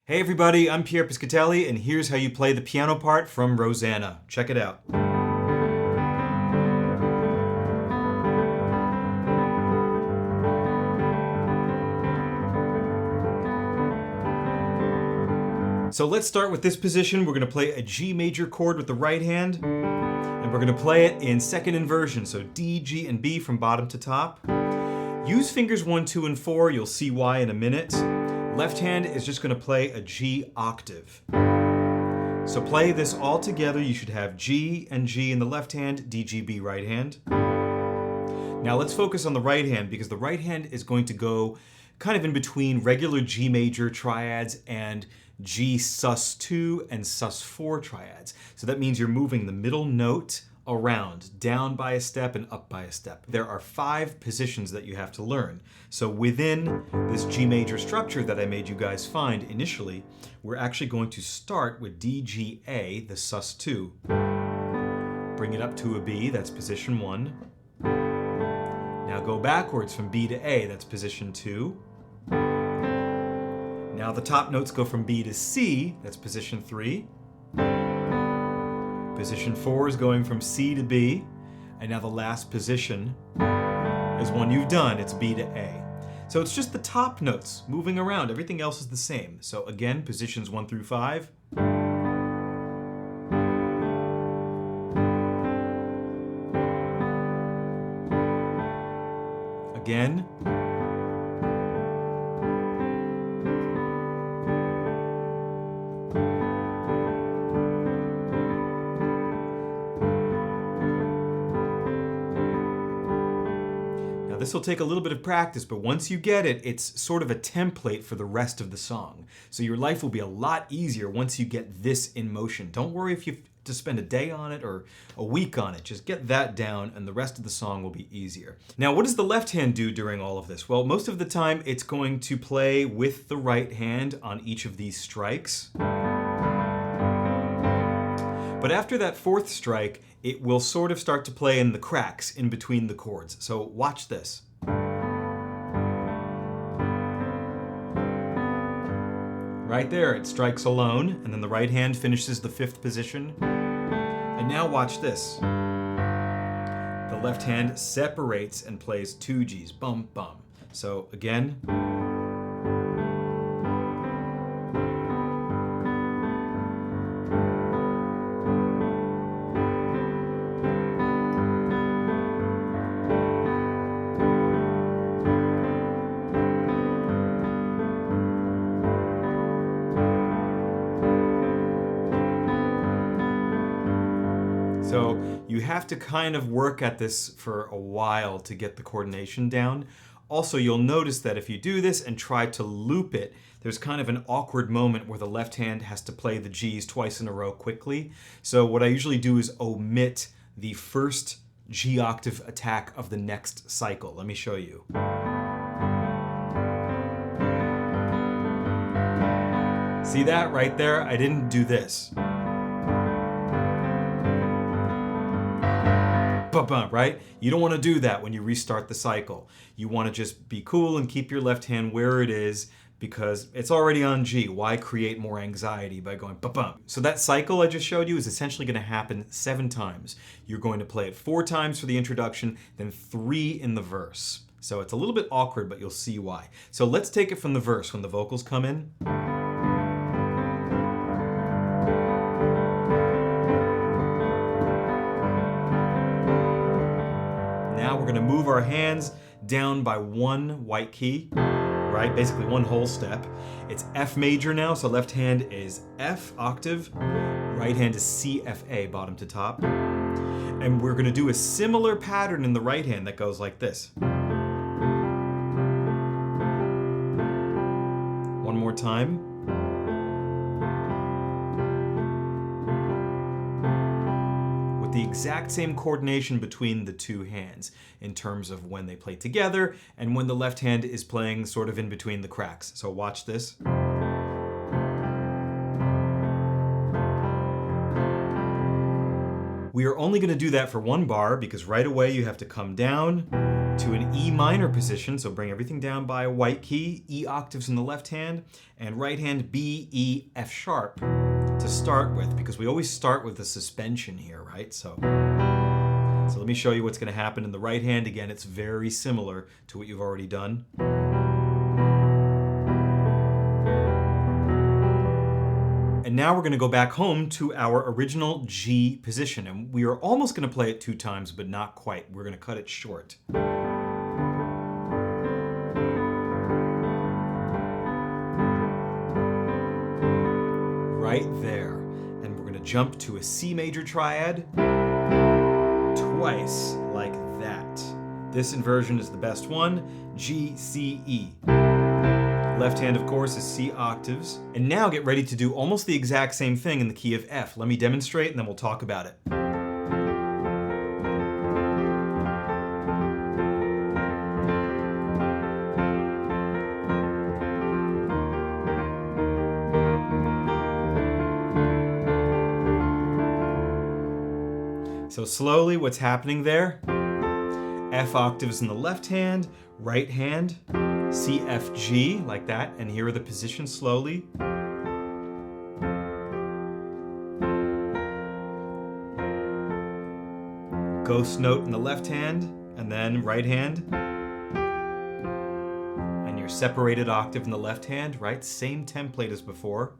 Hey everybody, I'm Pierre Piscatelli, and here's how you play the piano part from Rosanna. Check it out. So let's start with this position. We're going to play a G major chord with the right hand, and we're going to play it in second inversion, so D, G, and B from bottom to top. Use fingers 1, 2, and 4. You'll see why in a minute. Left hand is just going to play a G octave. So play this all together. You should have G and G in the left hand, D, G, B right hand. Now let's focus on the right hand, because the right hand is going to go kind of in between regular G major triads and G sus2 and sus4 triads. So that means you're moving the middle note around, down by a step and up by a step. There are 5 positions that you have to learn. So within this G major structure that I made you guys find initially, we're actually going to start with D, G, A, the sus2. Bring it up to a B, that's position 1. Now go backwards from B to A, that's position 2. Now the top notes go from B to C, that's position 3. Position 4 is going from C to B, and now the last position is one you've done, it's B to A. So it's just the top notes moving around, everything else is the same. So again, positions 1 through 5. Again. This will take a little bit of practice, but once you get it, it's sort of a template for the rest of the song. So your life will be a lot easier once you get this in motion. Don't worry if you have to spend a day on it or a week on it. Just get that down and the rest of the song will be easier. Now, what does the left hand do during all of this? Well, most of the time it's going to play with the right hand on each of these strikes. But after that 4th strike, it will sort of start to play in the cracks in between the chords. So watch this. Right there, it strikes alone, and then the right hand finishes the 5th position. And now watch this. The left hand separates and plays 2 Gs, bum, bum. So again. So you have to kind of work at this for a while to get the coordination down. Also, you'll notice that if you do this and try to loop it, there's kind of an awkward moment where the left hand has to play the Gs twice in a row quickly. So what I usually do is omit the first G octave attack of the next cycle. Let me show you. See that right there? I didn't do this. Right? You don't want to do that when you restart the cycle. You want to just be cool and keep your left hand where it is because it's already on G. Why create more anxiety by going ba-bum? So that cycle I just showed you is essentially going to happen 7 times. You're going to play it 4 times for the introduction, then 3 in the verse. So it's a little bit awkward, but you'll see why. So let's take it from the verse when the vocals come in. Now we're going to move our hands down by 1 white key, right? Basically 1 whole step. It's F major now, so left hand is F octave, right hand is C, F, A, bottom to top. And we're going to do a similar pattern in the right hand that goes like this. One more time. The exact same coordination between the 2 hands in terms of when they play together and when the left hand is playing sort of in between the cracks. So watch this. We are only going to do that for 1 bar because right away you have to come down to an E minor position, so bring everything down by a white key, E octaves in the left hand, and right hand B, E, F sharp to start with, because we always start with the suspension here, right? So let me show you what's going to happen in the right hand. Again, it's very similar to what you've already done. And now we're going to go back home to our original G position, and we are almost going to play it 2 times, but not quite. We're going to cut it short. Right there. And we're going to jump to a C major triad twice, like that. This inversion is the best one. G, C, E. Left hand, of course, is C octaves. And now get ready to do almost the exact same thing in the key of F. Let me demonstrate and then we'll talk about it. So slowly, what's happening there? F octaves in the left hand, right hand, C, F, G, like that, and here are the positions slowly. Ghost note in the left hand, and then right hand. And your separated octave in the left hand, right? Same template as before.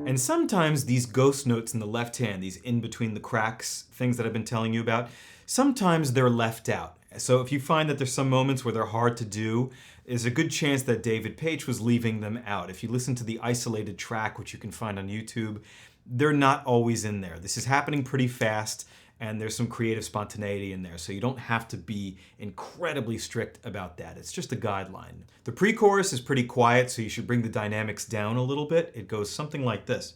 And sometimes these ghost notes in the left hand, these in between the cracks, things that I've been telling you about, sometimes they're left out. So if you find that there's some moments where they're hard to do, there's a good chance that David Paich was leaving them out. If you listen to the isolated track, which you can find on YouTube, they're not always in there. This is happening pretty fast, and there's some creative spontaneity in there, so you don't have to be incredibly strict about that. It's just a guideline. The pre-chorus is pretty quiet, so you should bring the dynamics down a little bit. It goes something like this.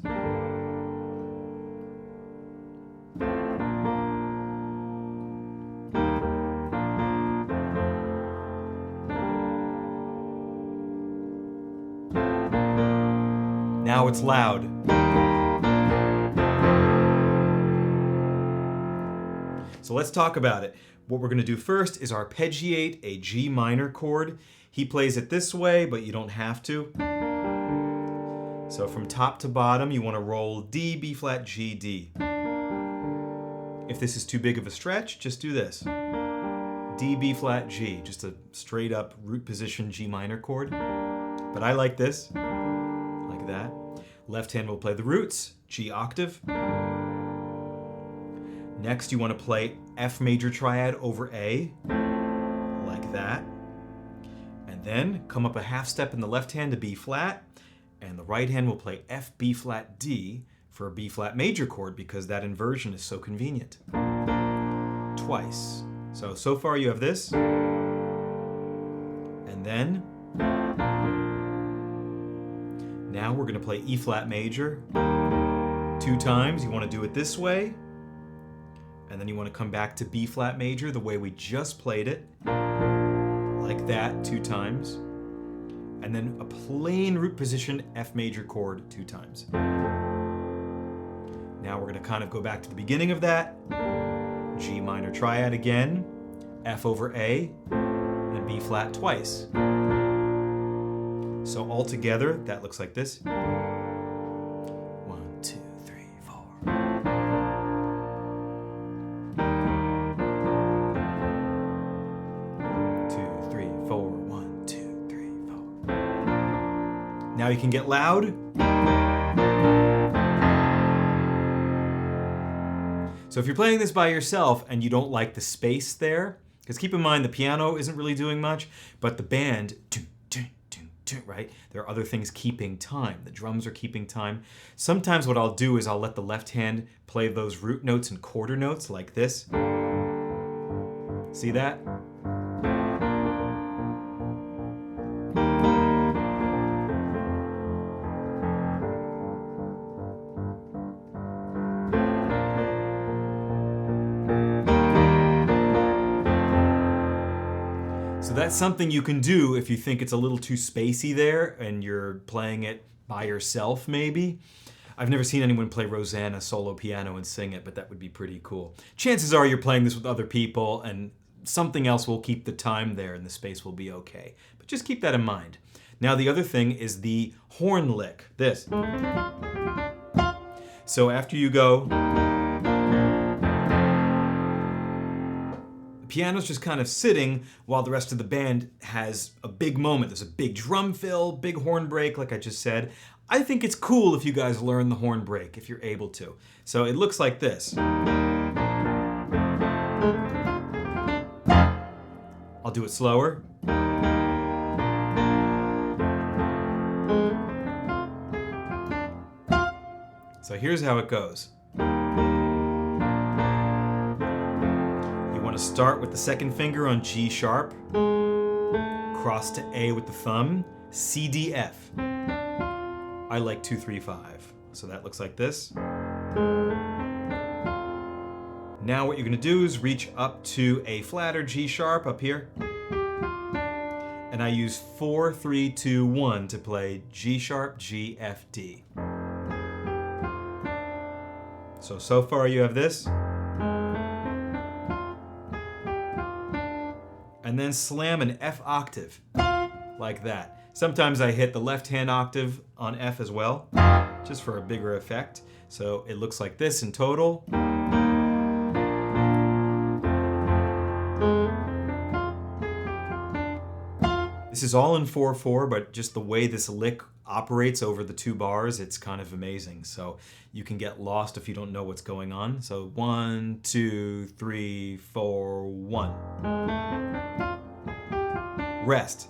Now it's loud. So let's talk about it. What we're going to do first is arpeggiate a G minor chord. He plays it this way, but you don't have to. So from top to bottom, you want to roll D, B flat, G, D. If this is too big of a stretch, just do this. D, B flat, G, just a straight up root position G minor chord. But I like this, like that. Left hand will play the roots, G octave. Next, you want to play F major triad over A, like that. And then come up a half step in the left hand to B flat, and the right hand will play F, B flat, D for a B flat major chord because that inversion is so convenient. Twice. So far you have this. And then, now we're going to play E flat major 2 times. You want to do it this way. And then you want to come back to B flat major the way we just played it, like that 2 times. And then a plain root position F major chord 2 times. Now we're going to kind of go back to the beginning of that. G minor triad again, F over A, and B flat twice. So all together, that looks like this. 1, 2, 3, 4. Now you can get loud. So if you're playing this by yourself and you don't like the space there, because keep in mind the piano isn't really doing much, but the band, right? There are other things keeping time. The drums are keeping time. Sometimes what I'll do is I'll let the left hand play those root notes and quarter notes like this. See that? So that's something you can do if you think it's a little too spacey there and you're playing it by yourself maybe. I've never seen anyone play Rosanna solo piano and sing it, but that would be pretty cool. Chances are you're playing this with other people and something else will keep the time there and the space will be okay. But just keep that in mind. Now the other thing is the horn lick, this. So after you go, the piano's just kind of sitting while the rest of the band has a big moment. There's a big drum fill, big horn break, like I just said. I think it's cool if you guys learn the horn break, if you're able to. So it looks like this. I'll do it slower. So here's how it goes. You want to start with the second finger on G sharp, cross to A with the thumb, C, D, F. I like 2, 3, 5. So that looks like this. Now what you're going to do is reach up to A flat or G sharp up here. And I use 4, 3, 2, 1 to play G sharp, G, F, D. So far you have this. And then slam an F octave, like that. Sometimes I hit the left-hand octave on F as well, just for a bigger effect. So it looks like this in total. This is all in 4/4, but just the way this lick operates over the 2 bars, it's kind of amazing. So you can get lost if you don't know what's going on. So 1, 2, 3, 4, 1. Rest.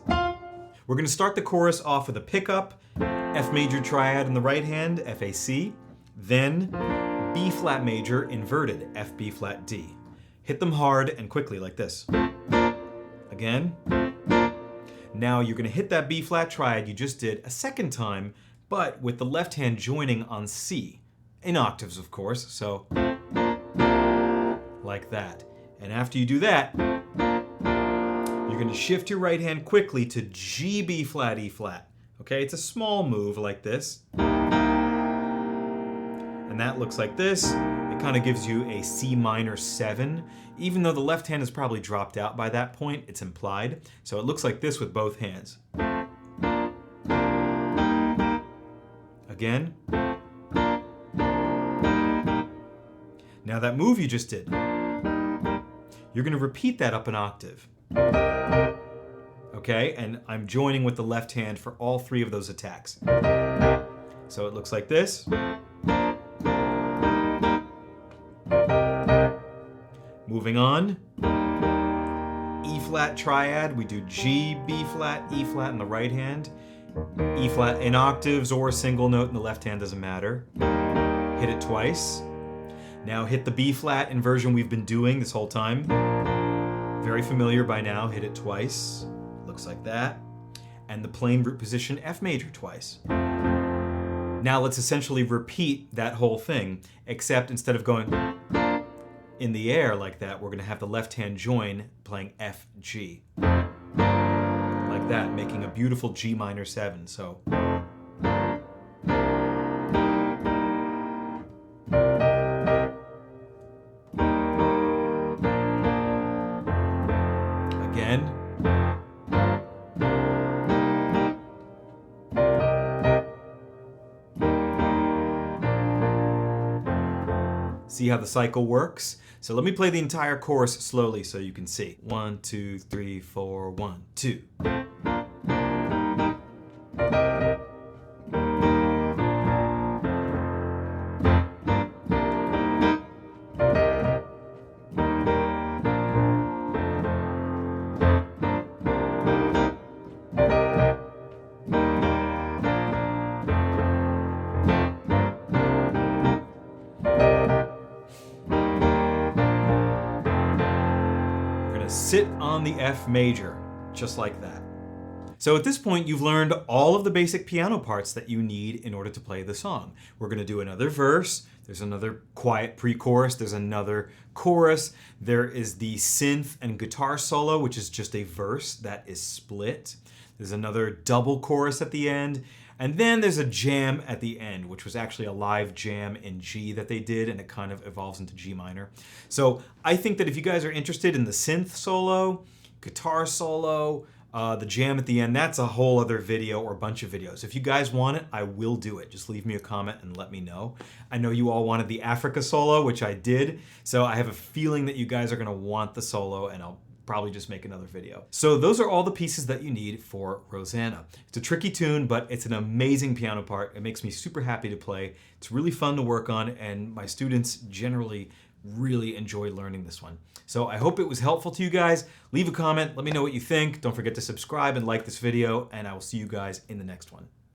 We're going to start the chorus off with a pickup, F major triad in the right hand, F, A, C, then B flat major inverted, F, B flat, D. Hit them hard and quickly like this. Again. Now you're going to hit that B flat triad you just did a second time, but with the left hand joining on C, in octaves of course, so like that. And after you do that, you're going to shift your right hand quickly to G, B flat, E flat. Okay, it's a small move like this. And that looks like this. It kind of gives you a C minor 7. Even though the left hand has probably dropped out by that point, it's implied. So it looks like this with both hands. Again. Now that move you just did, you're going to repeat that up an octave. Okay, and I'm joining with the left hand for all 3 of those attacks. So it looks like this. Moving on, E flat triad, we do G, B flat, E flat in the right hand, E flat in octaves or a single note in the left hand, doesn't matter. Hit it twice. Now hit the B flat inversion we've been doing this whole time. Very familiar by now, hit it twice, looks like that. And the plain root position F major twice. Now let's essentially repeat that whole thing, except instead of going in the air like that, we're going to have the left hand join playing F, G. Like that, making a beautiful G minor 7. So again. See how the cycle works? So let me play the entire chorus slowly so you can see. 1, 2, 3, 4, 1, 2. Sit on the F major, just like that. So at this point, you've learned all of the basic piano parts that you need in order to play the song. We're gonna do another verse, there's another quiet pre-chorus, there's another chorus, there is the synth and guitar solo, which is just a verse that is split. There's another double chorus at the end, and then there's a jam at the end, which was actually a live jam in G that they did, and it kind of evolves into G minor. So I think that if you guys are interested in the synth solo, guitar solo, the jam at the end, that's a whole other video or bunch of videos. If you guys want it, I will do it. Just leave me a comment and let me know. I know you all wanted the Africa solo, which I did, so I have a feeling that you guys are gonna want the solo, and I'll probably just make another video. So those are all the pieces that you need for Rosanna. It's a tricky tune, but it's an amazing piano part. It makes me super happy to play. It's really fun to work on, and my students generally really enjoy learning this one. So I hope it was helpful to you guys. Leave a comment, let me know what you think. Don't forget to subscribe and like this video, and I will see you guys in the next one.